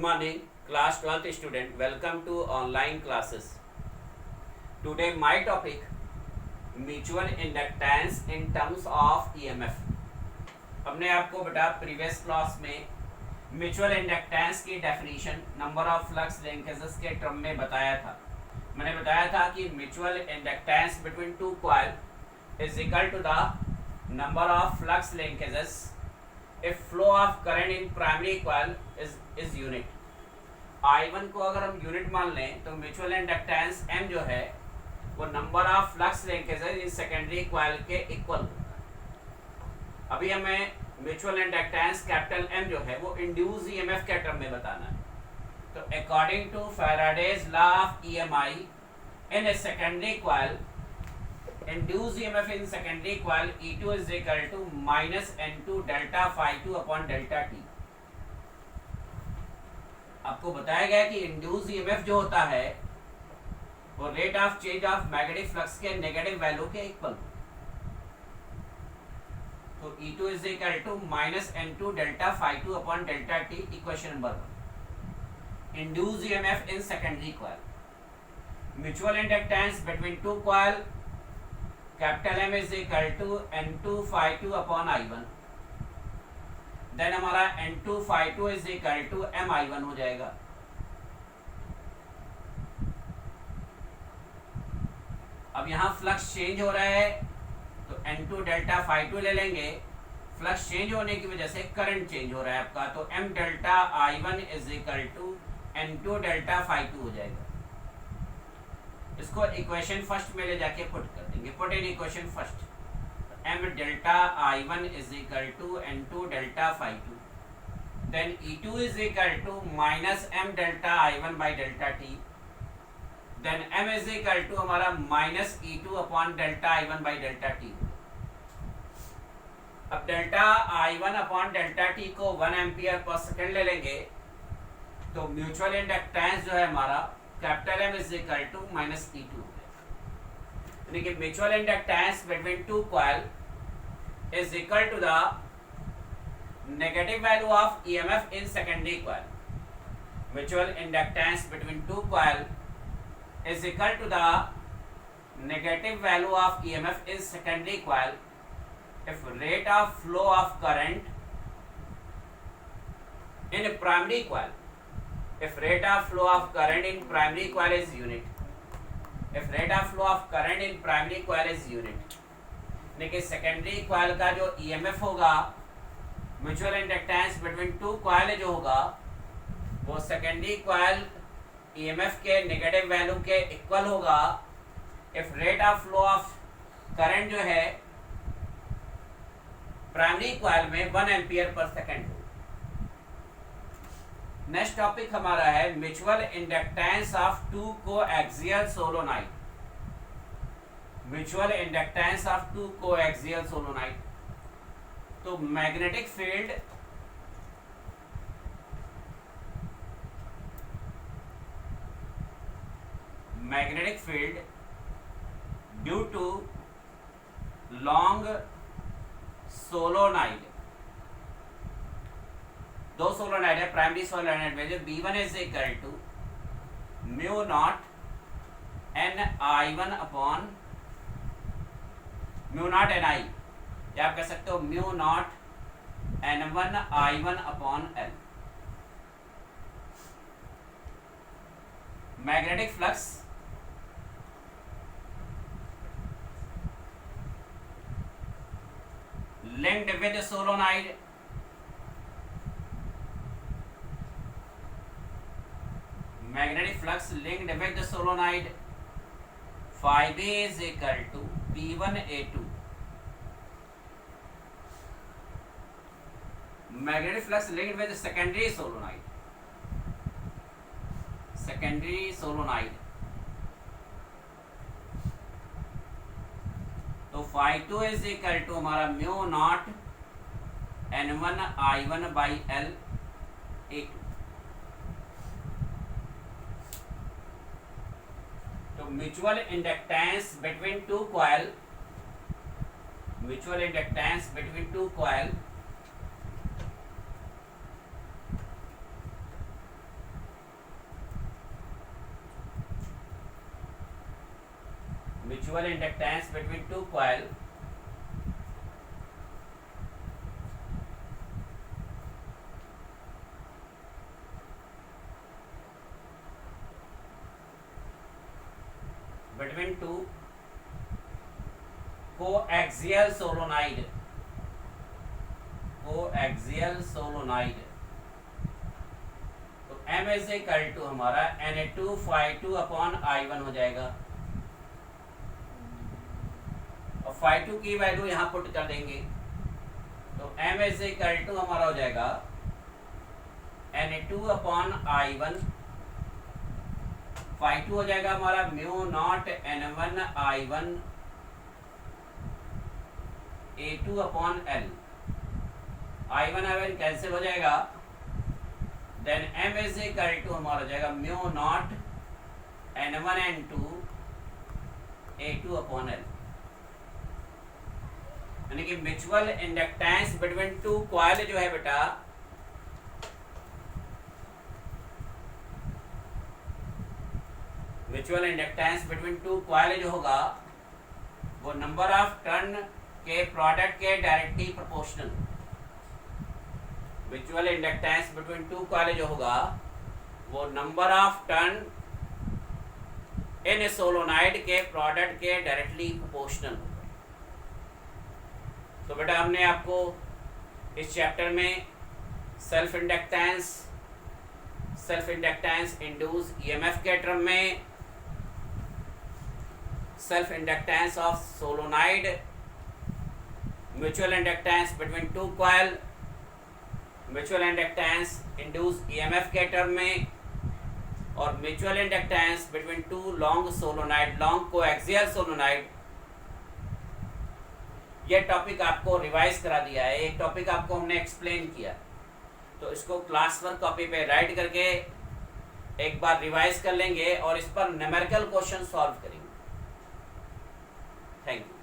morning, class 12th student. Welcome to online classes. Today my topic mutual inductance in terms of EMF. हमने आपको बेटा previous class में mutual inductance की definition number of flux linkages के term में बताया था. मैंने बताया था कि mutual inductance between two coil is equal to the number of flux linkages if flow of current in primary coil is unit. I1 को अगर हम यूनिट मान लें तो म्यूचुअल इंडक्टेंस M जो है वो number of flux linkages in secondary coil के इक्वल होगा. अभी हमें म्यूचुअल इंडक्टेंस कैपिटल M जो है वो इंड्यूस EMF के टर्म में बताना है. तो according to Faraday's law of EMI in a secondary coil, induced EMF in secondary coil E2 is equal to minus N2 delta phi2 upon delta T. आपको बताया गया कि induced EMF जो होता है वो rate of change of magnetic flux के negative value के इक्वल. तो E2 is equal to minus N2 delta phi2 upon delta T. Equation number 1. Induced EMF in secondary coil. Mutual inductance between two coil capital M is equal to N2 phi2 upon I1. Then हमारा N2 phi2 is equal to M I1 हो जाएगा. अब यहाँ flux change हो रहा है तो N2 delta phi2 ले लेंगे. फ्लक्स चेंज होने की वजह से करंट चेंज हो रहा है आपका, तो M delta I1 is equal to N2 delta phi2 हो जाएगा. इसको इक्वेशन फर्स्ट में ले जाके पुट कर देंगे. Put in equation first. M delta I1 is equal to N2 delta phi2. Then E2 is equal to minus M delta I1 by delta T. Then M is equal to हमारा minus E2 upon delta I1 by delta T. अब delta I1 upon delta T को 1 ampere per second ले लेंगे तो mutual inductance जो है हमारा capital M is equal to minus E2. यानी कि mutual inductance between two coil is equal to the negative value of EMF in secondary coil. Mutual inductance between two coil is equal to the negative value of EMF in secondary coil if rate of flow of current in a primary coil, if rate of flow of current in primary coil is unit, if rate of flow of current in primary coil is unit, लेकिन secondary coil का जो EMF होगा mutual inductance between two coil जो होगा वो secondary coil EMF के negative value के equal होगा if rate of flow of current जो है प्राइमरी कॉइल में 1 एम्पियर पर सेकेंड हो. नेक्स्ट टॉपिक हमारा है mutual inductance of two coaxial solenoid. Mutual inductance of two coaxial solenoid. तो magnetic field due to long solenoid. दो solenoid है primary solenoid में जो B1 is equal to mu naught NI1 upon mu naught NI, या आप कह सकते हो mu naught N1 I1 upon L. Magnetic flux linked with the solenoid, magnetic flux linked with the solenoid phi B is equal to P1A2. magnetic flux linked with the secondary solenoid. तो phi2 is equal to हमारा mu naught N1 I1 by L A2. तो mutual inductance between two coil mutual inductance between two coil mutual inductance between two coil between two coaxial solenoid तो M is equal to हमारा Na2phi2/I1 हो जाएगा और phi2 की value यहां put कर देंगे तो M इज इक्वल टू हमारा हो जाएगा Na2/I1 phi2 हो जाएगा हमारा μ0 N1I1 A2/L I1 कैंसिल हो जाएगा then M is equal to हमारा हो जाएगा μ0 N1N2 A2/L यानी कि mutual inductance between two coil जो है बेटा mutual inductance between two coil जो होगा वो नंबर ऑफ टर्न के प्रोडक्ट के directly proportional mutual inductance between two coil जो होगा वो number of turn in solenoid के प्रोडक्ट के डायरेक्टली प्रोपोर्शनल। तो बेटा हमने आपको इस चैप्टर में सेल्फ इंडक्टेंस इंड्यूस ईएमएफ के टर्म में self inductance of solenoid mutual inductance between two coil mutual inductance induce EMF के टर्म में और mutual inductance between to long coaxial solenoid ये टॉपिक आपको रिवाइज करा दिया है। एक टॉपिक आपको हमने एक्सप्लेन किया तो इसको क्लास वर्क कॉपी पे राइट करके एक बार रिवाइज कर लेंगे और इस पर न्यूमेरिकल क्वेश्चन सॉल्व करेंगे। Thank you.